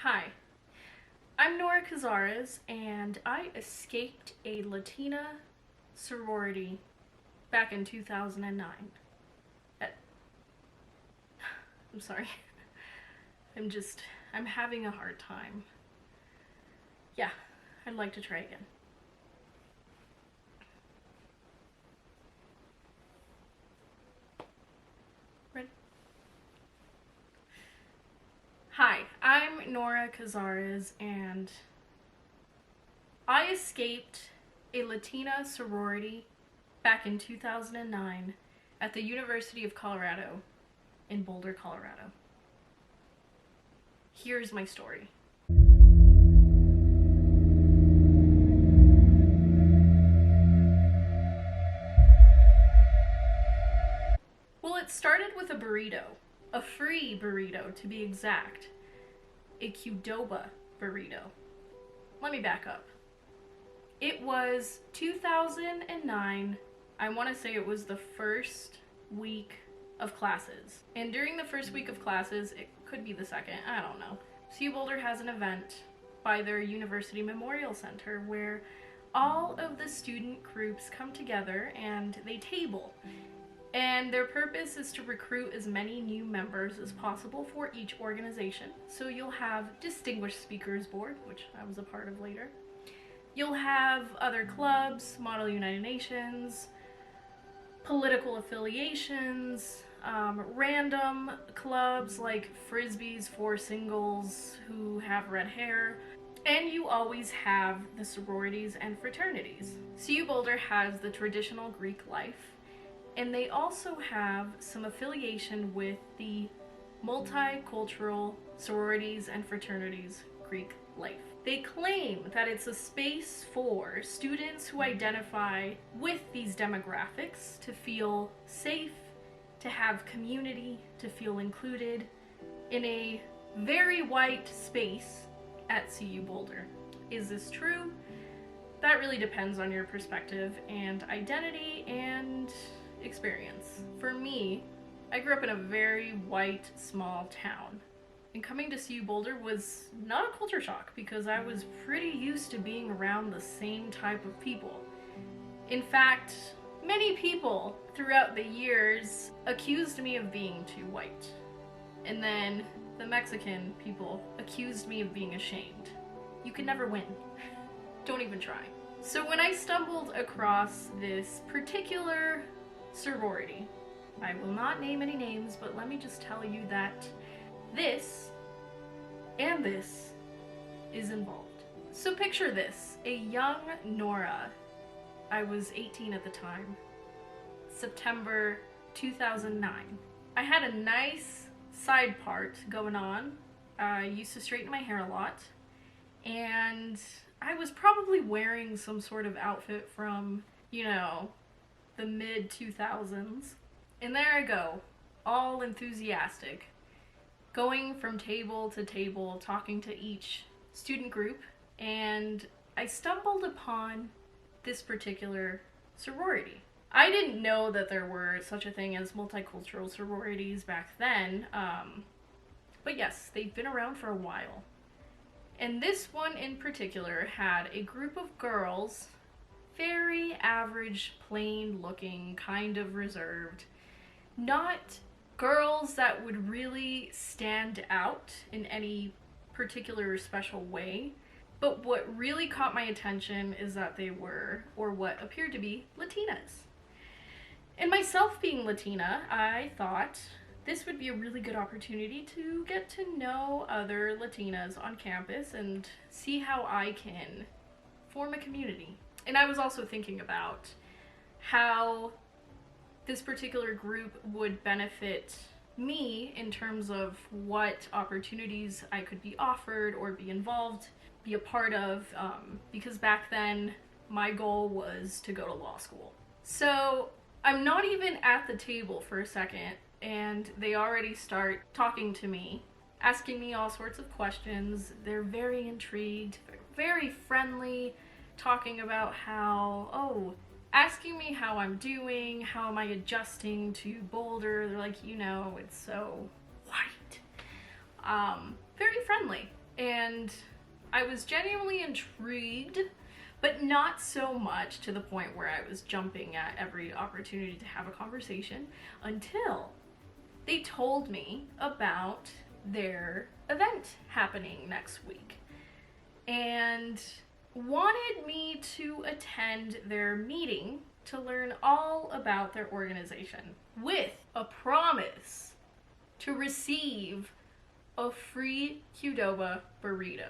Hi, I'm thenoracazares, and I escaped a Latina sorority back in 2009. I'm sorry. I'm having a hard time. Yeah, I'd like to try again. Ready? Hi, I'm thenoracazares, and I escaped a Latina sorority back in 2009 at the University of Colorado in Boulder, Colorado. Here's my story. Well, it started with a burrito. A free burrito, to be exact. A Qdoba burrito. Let me back up. It was 2009. I want to say it was the first week of classes. And during the first week of classes, it could be the second, I don't know. CU Boulder has an event by their University Memorial Center where all of the student groups come together and they table. And their purpose is to recruit as many new members as possible for each organization. So you'll have Distinguished Speakers Board, which I was a part of later. You'll have other clubs, Model United Nations, political affiliations, random clubs like Frisbees for singles who have red hair. And you always have the sororities and fraternities. CU Boulder has the traditional Greek life, and they also have some affiliation with the multicultural sororities and fraternities Greek life. They claim that it's a space for students who identify with these demographics to feel safe, to have community, to feel included in a very white space at CU Boulder. Is this true? That really depends on your perspective and identity and experience. For me, I grew up in a very white, small town. And coming to CU Boulder was not a culture shock because I was pretty used to being around the same type of people. In fact, many people throughout the years accused me of being too white. And then the Mexican people accused me of being ashamed. You can never win. Don't even try. So when I stumbled across this particular sorority, I will not name any names, but let me just tell you that this and this is involved. So picture this, a young Nora. I was 18 at the time. September 2009. I had a nice side part going on. I used to straighten my hair a lot, and I was probably wearing some sort of outfit from, the mid-2000s. And there I go, all enthusiastic, going from table to table, talking to each student group, and I stumbled upon this particular sorority. I didn't know that there were such a thing as multicultural sororities back then, but yes, they've been around for a while. And this one in particular had a group of girls, very average, plain looking, kind of reserved, not girls that would really stand out in any particular special way. But what really caught my attention is that they were, or what appeared to be, Latinas. And myself being Latina, I thought this would be a really good opportunity to get to know other Latinas on campus and see how I can form a community. And I was also thinking about how this particular group would benefit me in terms of what opportunities I could be offered or be involved, be a part of, because back then my goal was to go to law school. So I'm not even at the table for a second, and they already start talking to me, asking me all sorts of questions. They're very intrigued, very friendly, talking about asking me how I'm doing, how am I adjusting to Boulder. They're like, it's so white. Very friendly. And I was genuinely intrigued, but not so much to the point where I was jumping at every opportunity to have a conversation until they told me about their event happening next week and wanted me to attend their meeting to learn all about their organization with a promise to receive a free Qdoba burrito.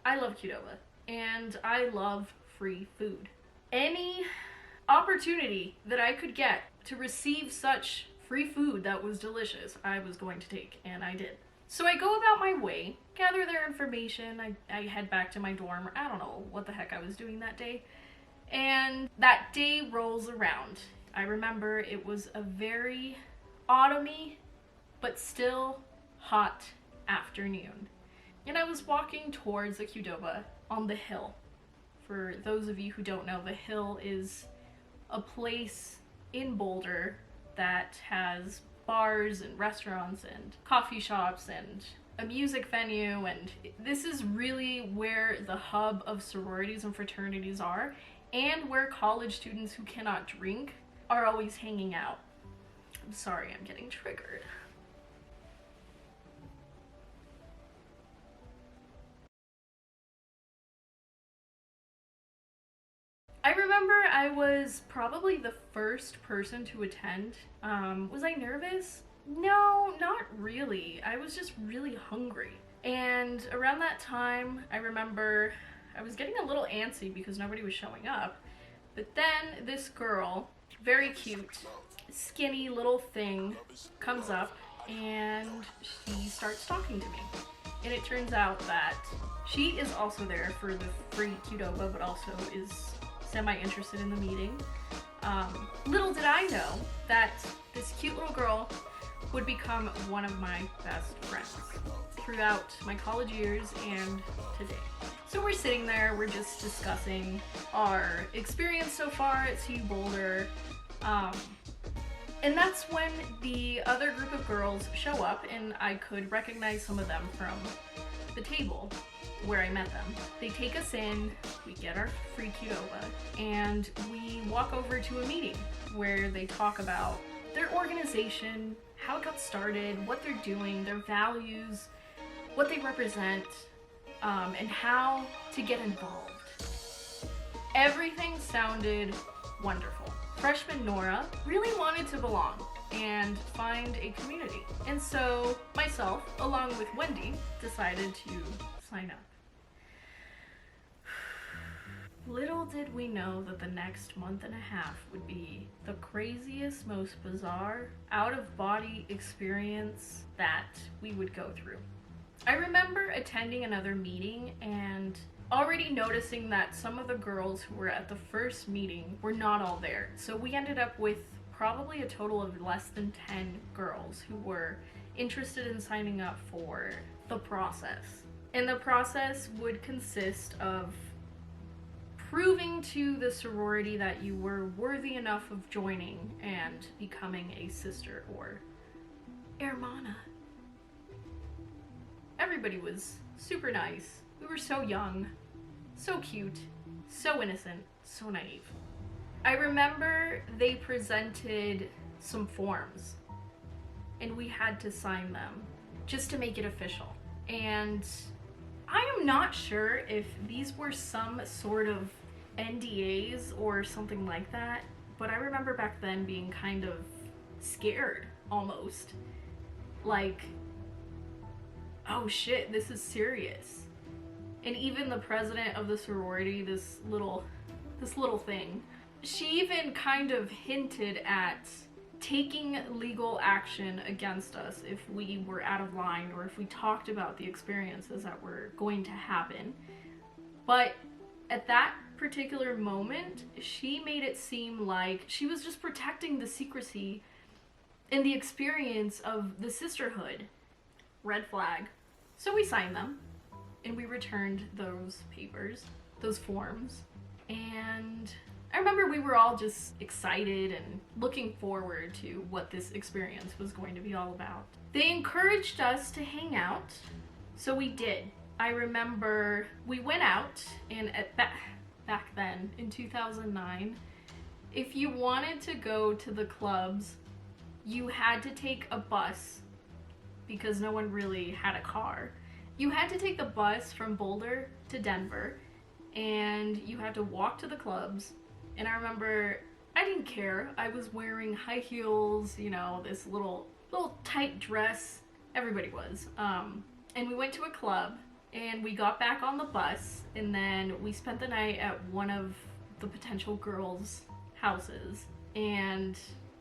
I love Qdoba, and I love free food. Any opportunity that I could get to receive such free food that was delicious, I was going to take, and I did. So I go about my way, gather their information, I head back to my dorm. I don't know what the heck I was doing that day. And that day rolls around. I remember it was a very autumny, but still hot afternoon. And I was walking towards the Qdoba on the hill. For those of you who don't know, the hill is a place in Boulder that has bars and restaurants and coffee shops and a music venue, and this is really where the hub of sororities and fraternities are, and where college students who cannot drink are always hanging out. I'm sorry, I'm getting triggered. I remember I was probably the first person to attend. Was I nervous? No, not really. I was just really hungry. And around that time, I remember I was getting a little antsy because nobody was showing up. But then this girl, very cute, skinny little thing, comes up and she starts talking to me. And it turns out that she is also there for the free Qdoba, but also is semi-interested in the meeting. Little did I know that this cute little girl would become one of my best friends throughout my college years and today. So we're sitting there, we're just discussing our experience so far at CU Boulder, and that's when the other group of girls show up, and I could recognize some of them from the table where I met them. They take us in, we get our free Qdoba, and we walk over to a meeting where they talk about their organization, how it got started, what they're doing, their values, what they represent, and how to get involved. Everything sounded wonderful. Freshman Nora really wanted to belong and find a community. And so myself, along with Wendy, decided to sign up. Little did we know that the next month and a half would be the craziest, most bizarre, out-of-body experience that we would go through. I remember attending another meeting and already noticing that some of the girls who were at the first meeting were not all there. So we ended up with probably a total of less than 10 girls who were interested in signing up for the process. And the process would consist of proving to the sorority that you were worthy enough of joining and becoming a sister or hermana. Everybody was super nice. We were so young, so cute, so innocent, so naive. I remember they presented some forms and we had to sign them just to make it official. And I am not sure if these were some sort of NDAs or something like that, but I remember back then being kind of scared almost. Like, oh shit, this is serious. And even the president of the sorority, this little thing, she even kind of hinted at taking legal action against us if we were out of line or if we talked about the experiences that were going to happen. But at that particular moment, she made it seem like she was just protecting the secrecy and the experience of the sisterhood. Red flag. So we signed them and we returned those papers, those forms, and I remember we were all just excited and looking forward to what this experience was going to be all about. They encouraged us to hang out, so we did. I remember we went out, and back then, in 2009, if you wanted to go to the clubs, you had to take a bus because no one really had a car. You had to take the bus from Boulder to Denver, and you had to walk to the clubs. And I remember I didn't care. I was wearing high heels, you know, this little tight dress. Everybody was. And we went to a club, and we got back on the bus, and then we spent the night at one of the potential girls' houses, and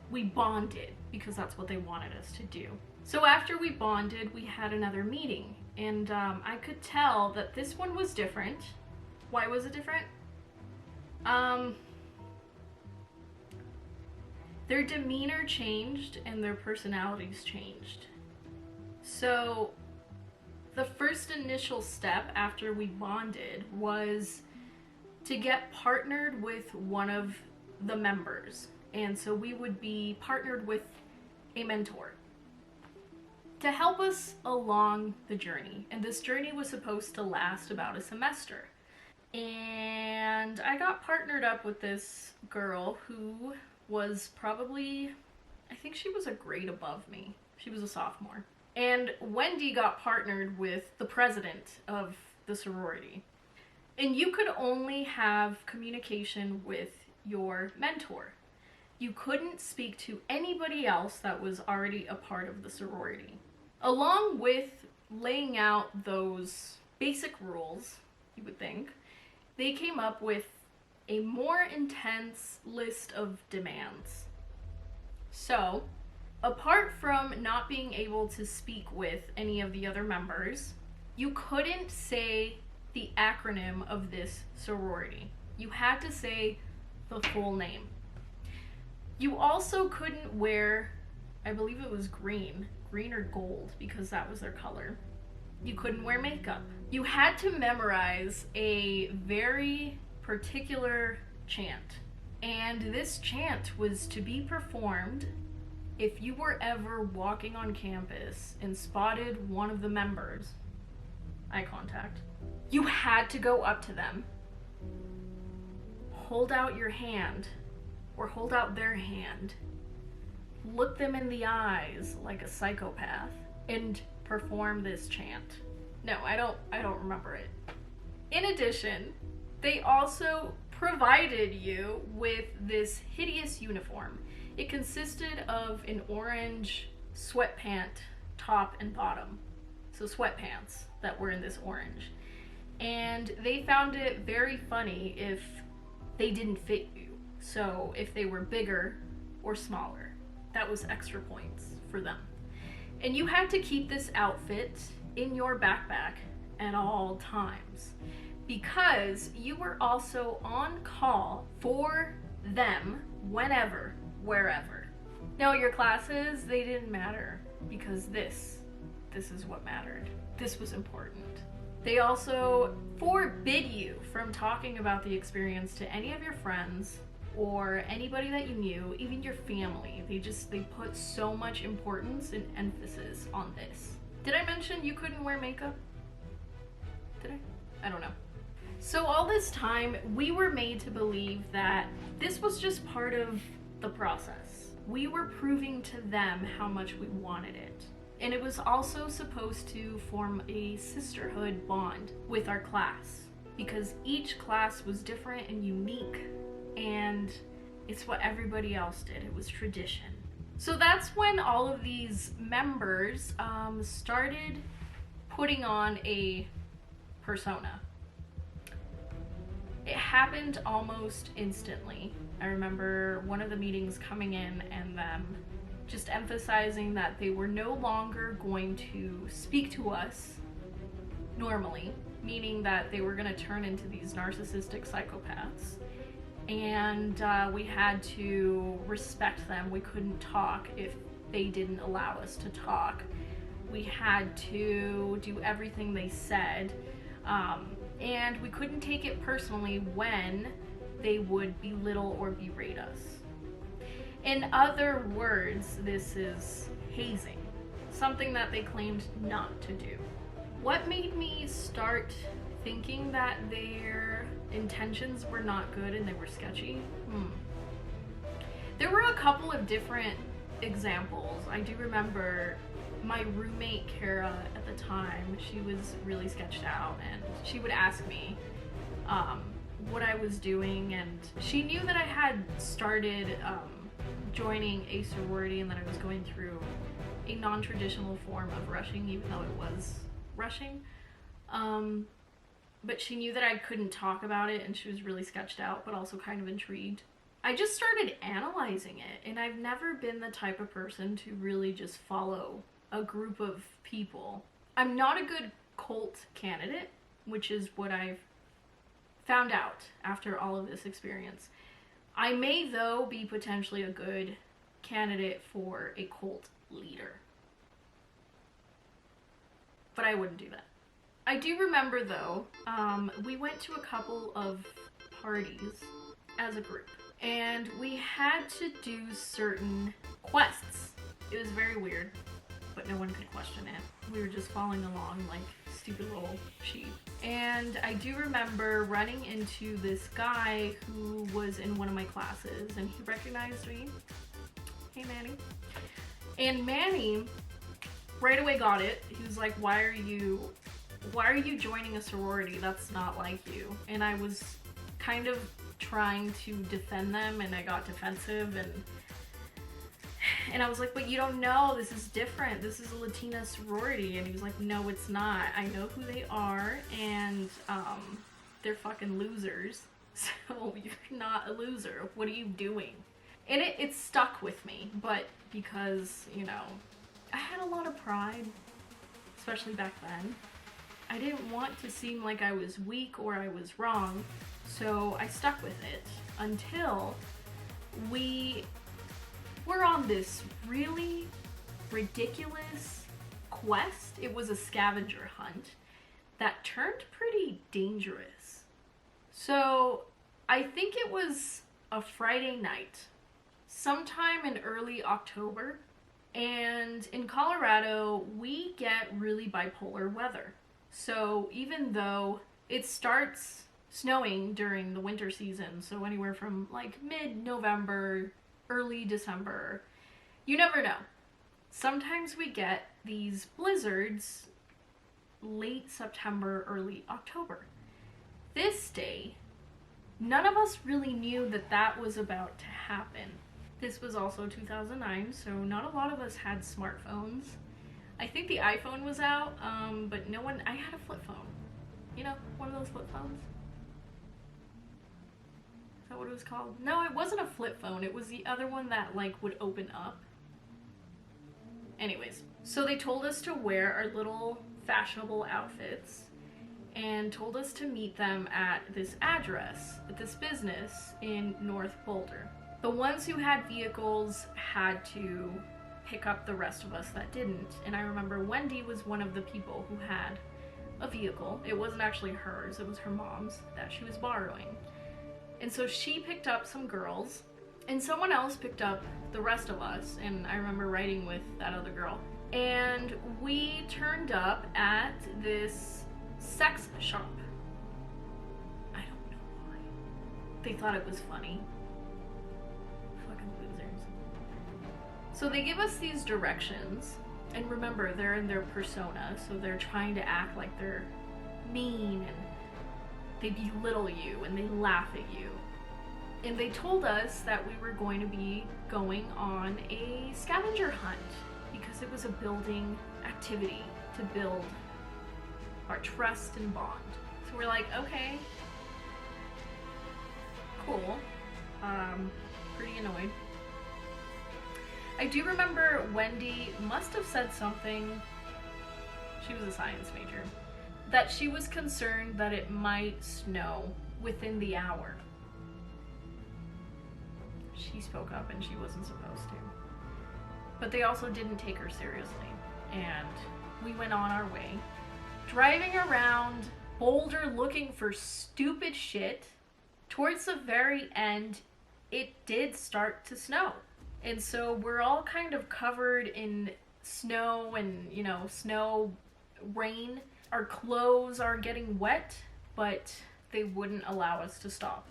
we bonded because that's what they wanted us to do. So after we bonded, we had another meeting, and I could tell that this one was different. Why was it different? Their demeanor changed and their personalities changed. So the first initial step after we bonded was to get partnered with one of the members. And so we would be partnered with a mentor to help us along the journey. And this journey was supposed to last about a semester. And I got partnered up with this girl who was probably, I think she was a grade above me. She was a sophomore. And Wendy got partnered with the president of the sorority. And you could only have communication with your mentor. You couldn't speak to anybody else that was already a part of the sorority. Along with laying out those basic rules, you would think, they came up with a more intense list of demands. So, apart from not being able to speak with any of the other members, you couldn't say the acronym of this sorority. You had to say the full name. You also couldn't wear, I believe it was green or gold, because that was their color. You couldn't wear makeup. You had to memorize a very particular chant. And this chant was to be performed if you were ever walking on campus and spotted one of the members, eye contact, you had to go up to them, hold out your hand, or hold out their hand, look them in the eyes like a psychopath, and perform this chant. No, I don't remember it. In addition, they also provided you with this hideous uniform. It consisted of an orange sweatpant top and bottom. So sweatpants that were in this orange. And they found it very funny if they didn't fit you. So if they were bigger or smaller, that was extra points for them. And you had to keep this outfit in your backpack at all times, because you were also on call for them whenever, wherever. Now, your classes, they didn't matter, because this is what mattered. This was important. They also forbid you from talking about the experience to any of your friends or anybody that you knew, even your family. They put so much importance and emphasis on this. Did I mention you couldn't wear makeup? Did I? I don't know. So all this time, we were made to believe that this was just part of the process. We were proving to them how much we wanted it. And it was also supposed to form a sisterhood bond with our class, because each class was different and unique, and it's what everybody else did. It was tradition. So that's when all of these members started putting on a persona. It happened almost instantly. I remember one of the meetings coming in and them just emphasizing that they were no longer going to speak to us normally, meaning that they were going to turn into these narcissistic psychopaths. And we had to respect them. We couldn't talk if they didn't allow us to talk. We had to do everything they said. And we couldn't take it personally when they would belittle or berate us. In other words, this is hazing, something that they claimed not to do. What made me start thinking that their intentions were not good and they were sketchy? There were a couple of different examples. I do remember my roommate Kara at the time, she was really sketched out, and she would ask me what I was doing, and she knew that I had started joining a sorority and that I was going through a non-traditional form of rushing, even though it was rushing. But she knew that I couldn't talk about it, and she was really sketched out, but also kind of intrigued. I just started analyzing it, and I've never been the type of person to really just follow a group of people. I'm not a good cult candidate, which is what I've found out after all of this experience. I may, though, be potentially a good candidate for a cult leader. But I wouldn't do that. I do remember, though, we went to a couple of parties as a group, and we had to do certain quests. It was very weird, but no one could question it. We were just following along like stupid little sheep. And I do remember running into this guy who was in one of my classes, and he recognized me. Hey, Manny. And Manny right away got it. He was like, why are you joining a sorority? That's not like you. And I was kind of trying to defend them, and I got defensive, and I was like, but you don't know, this is different. This is a Latina sorority. And he was like, no, it's not. I know who they are, and they're fucking losers. So you're not a loser. What are you doing? And it stuck with me, but because, you know, I had a lot of pride, especially back then. I didn't want to seem like I was weak or I was wrong, so I stuck with it until we were on this really ridiculous quest. It was a scavenger hunt that turned pretty dangerous. So I think it was a Friday night, sometime in early October, and in Colorado we get really bipolar weather. So even though it starts snowing during the winter season, so anywhere from like mid-November, early December, you never know. Sometimes we get these blizzards late September, early October. This day, none of us really knew that that was about to happen. This was also 2009, so not a lot of us had smartphones. I think the iPhone was out, but no one, I had a flip phone. You know, one of those flip phones. Is that what it was called? No, it wasn't a flip phone. It was the other one that like would open up. Anyways, so they told us to wear our little fashionable outfits and told us to meet them at this address, at this business in North Boulder. The ones who had vehicles had to pick up the rest of us that didn't. And I remember Wendy was one of the people who had a vehicle. It wasn't actually hers, it was her mom's that she was borrowing. And so she picked up some girls, and someone else picked up the rest of us, and I remember riding with that other girl. And we turned up at this sex shop. I don't know why. They thought it was funny. Fucking losers. So they give us these directions, and remember, they're in their persona, so they're trying to act like they're mean, and they belittle you, and they laugh at you. And they told us that we were going to be going on a scavenger hunt, because it was a building activity to build our trust and bond. So we're like, okay, cool. Pretty annoyed. I do remember Wendy must have said something, she was a science major, that she was concerned that it might snow within the hour. She spoke up and she wasn't supposed to. But they also didn't take her seriously, and we went on our way, driving around Boulder looking for stupid shit, Towards the very end, it did start to snow. And so we're all kind of covered in snow and, snow, rain. Our clothes are getting wet, but they wouldn't allow us to stop.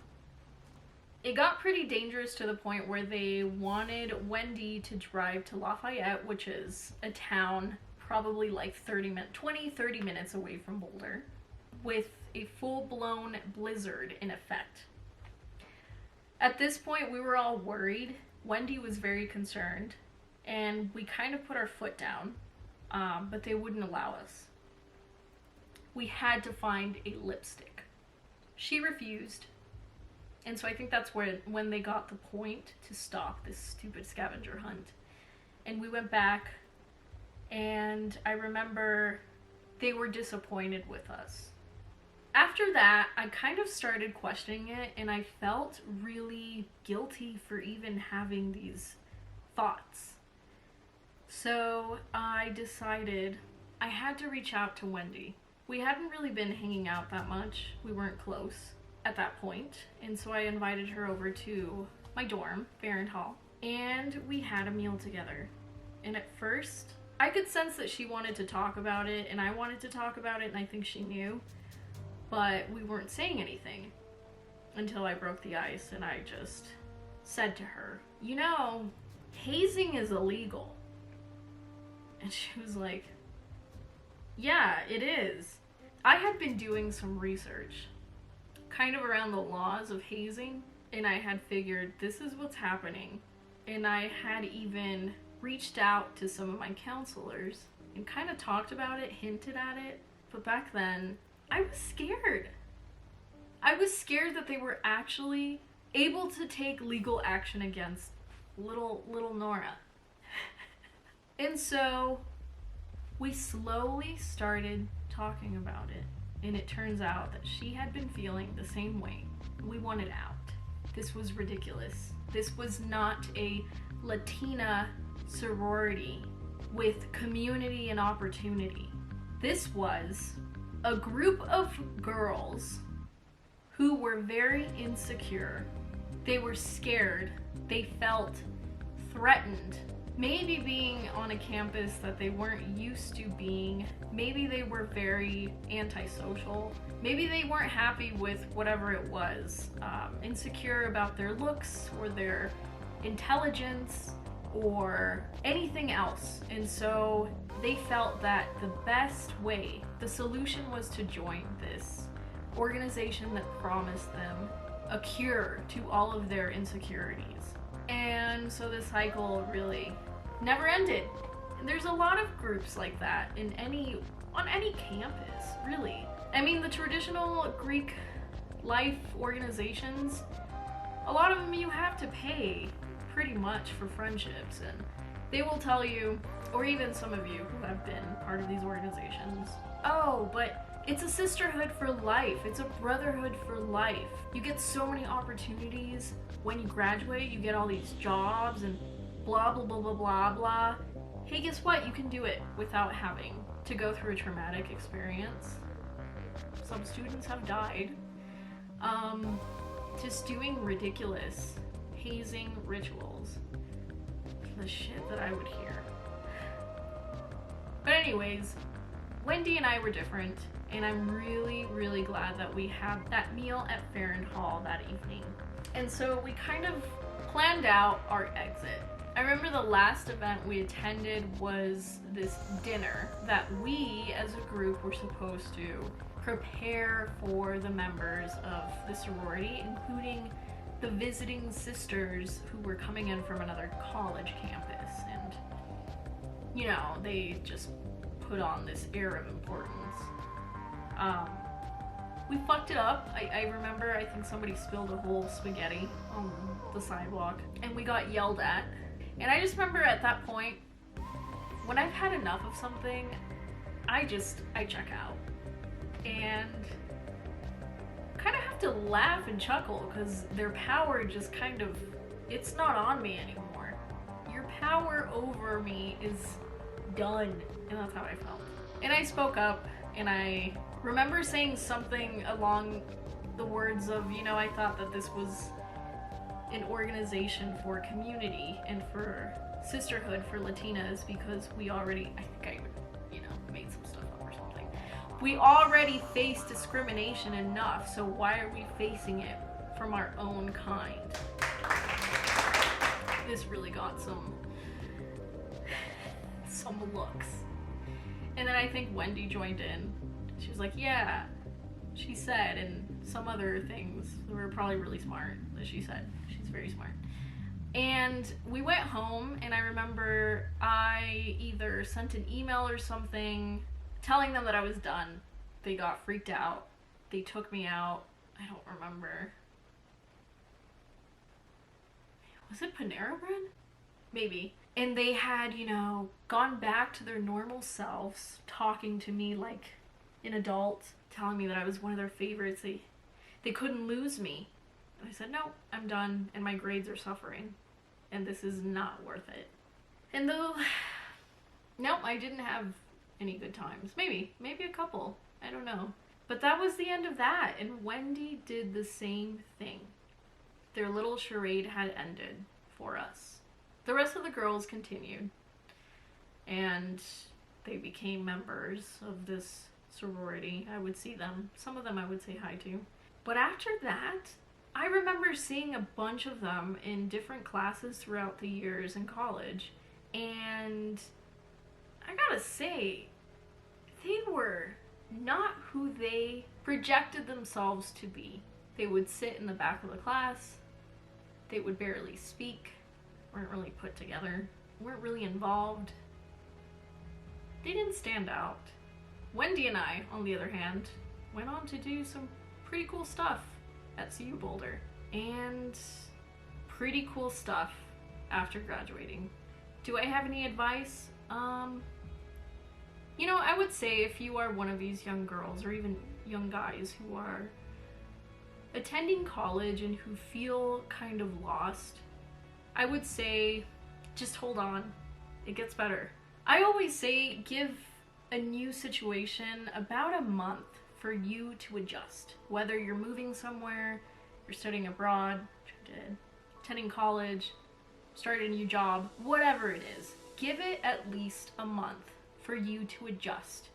It got pretty dangerous to the point where they wanted Wendy to drive to Lafayette, which is a town probably like 30 minutes away from Boulder, with a full-blown blizzard in effect. At this point, we were all worried. Wendy was very concerned, and we kind of put our foot down, but they wouldn't allow us. We had to find a lipstick. She refused, and so I think that's when they got the point to stop this stupid scavenger hunt. And we went back, and I remember they were disappointed with us. After that, I kind of started questioning it, and I felt really guilty for even having these thoughts. So I decided I had to reach out to Wendy. We hadn't really been hanging out that much. We weren't close at that point, and so I invited her over to my dorm, Farron Hall, and we had a meal together. And at first, I could sense that she wanted to talk about it, and I wanted to talk about it, and I think she knew. But we weren't saying anything until I broke the ice, and I just said to her, hazing is illegal. And she was like, yeah, it is. I had been doing some research kind of around the laws of hazing, and I had figured this is what's happening. And I had even reached out to some of my counselors and kind of talked about it, hinted at it. But back then, I was scared. I was scared that they were actually able to take legal action against little Nora. And so we slowly started talking about it, and it turns out that she had been feeling the same way. We wanted out. This was ridiculous. This was not a Latina sorority with community and opportunity. This was a group of girls who were very insecure. They were scared. They felt threatened. Maybe being on a campus that they weren't used to being. Maybe they were very antisocial. Maybe they weren't happy with whatever it was. Insecure about their looks or their intelligence or anything else. And so they felt that the best way, the solution was to join this organization that promised them a cure to all of their insecurities. And so the cycle really never ended. And there's a lot of groups like that on any campus, really. I mean, the traditional Greek life organizations, a lot of them you have to pay pretty much for friendships, and they will tell you, or even some of you who have been part of these organizations, oh, but it's a sisterhood for life. It's a brotherhood for life. You get so many opportunities. When you graduate, you get all these jobs and blah, blah, blah, blah, blah, blah. Hey, guess what? You can do it without having to go through a traumatic experience. Some students have died. Just doing ridiculous hazing rituals. The shit that I would hear. But anyways, Wendy and I were different, and I'm really, really glad that we had that meal at Farron Hall that evening. And so we kind of planned out our exit. I remember the last event we attended was this dinner that we as a group were supposed to prepare for the members of the sorority, including the visiting sisters who were coming in from another college campus. And, they just put on this air of importance. We fucked it up. I remember, I think somebody spilled a whole spaghetti on the sidewalk, and we got yelled at. And I just remember at that point, when I've had enough of something, I check out. And kind of have to laugh and chuckle, because their power just kind of, it's not on me anymore. Your power over me is done. And that's how I felt. And I spoke up, and I remember saying something along the words of, you know, I thought that this was an organization for community and for sisterhood for Latinas because we already, I think I, you know, made some stuff up or something. We already face discrimination enough, so why are we facing it from our own kind? This really got some looks. And then I think Wendy joined in. She was like, yeah, she said, and some other things that were probably really smart that she said. She's very smart. And we went home, and I remember I either sent an email or something telling them that I was done. They got freaked out. They took me out. I don't remember. Was it Panera Bread? Maybe. And they had, you know, gone back to their normal selves, talking to me like an adult, telling me that I was one of their favorites. They couldn't lose me. And I said, no, I'm done, and my grades are suffering, and this is not worth it. And though, no, I didn't have any good times. Maybe a couple. I don't know. But that was the end of that, and Wendy did the same thing. Their little charade had ended for us. The rest of the girls continued, and they became members of this sorority. I would see them. Some of them I would say hi to. But after that, I remember seeing a bunch of them in different classes throughout the years in college, and I gotta say, they were not who they projected themselves to be. They would sit in the back of the class. They would barely speak. Weren't really put together, weren't really involved. They didn't stand out. Wendy and I, on the other hand, went on to do some pretty cool stuff at CU Boulder, and pretty cool stuff after graduating. Do I have any advice? You know, I would say if you are one of these young girls or even young guys who are attending college and who feel kind of lost, I would say just hold on. It gets better. I always say give a new situation about a month for you to adjust. Whether you're moving somewhere, you're studying abroad, which I did, attending college, starting a new job, whatever it is, give it at least a month for you to adjust.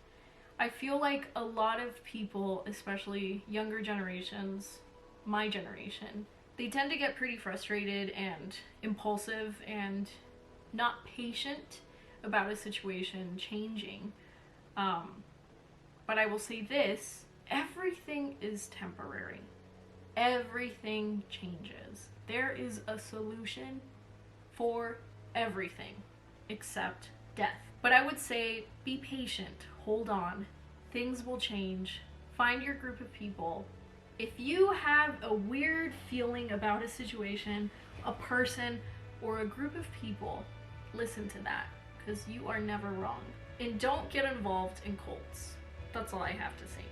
I feel like a lot of people, especially younger generations, my generation, they tend to get pretty frustrated and impulsive and not patient about a situation changing. But I will say this, everything is temporary. Everything changes. There is a solution for everything except death. But I would say be patient, hold on, things will change, find your group of people. If you have a weird feeling about a situation, a person, or a group of people, listen to that, because you are never wrong. And don't get involved in cults. That's all I have to say.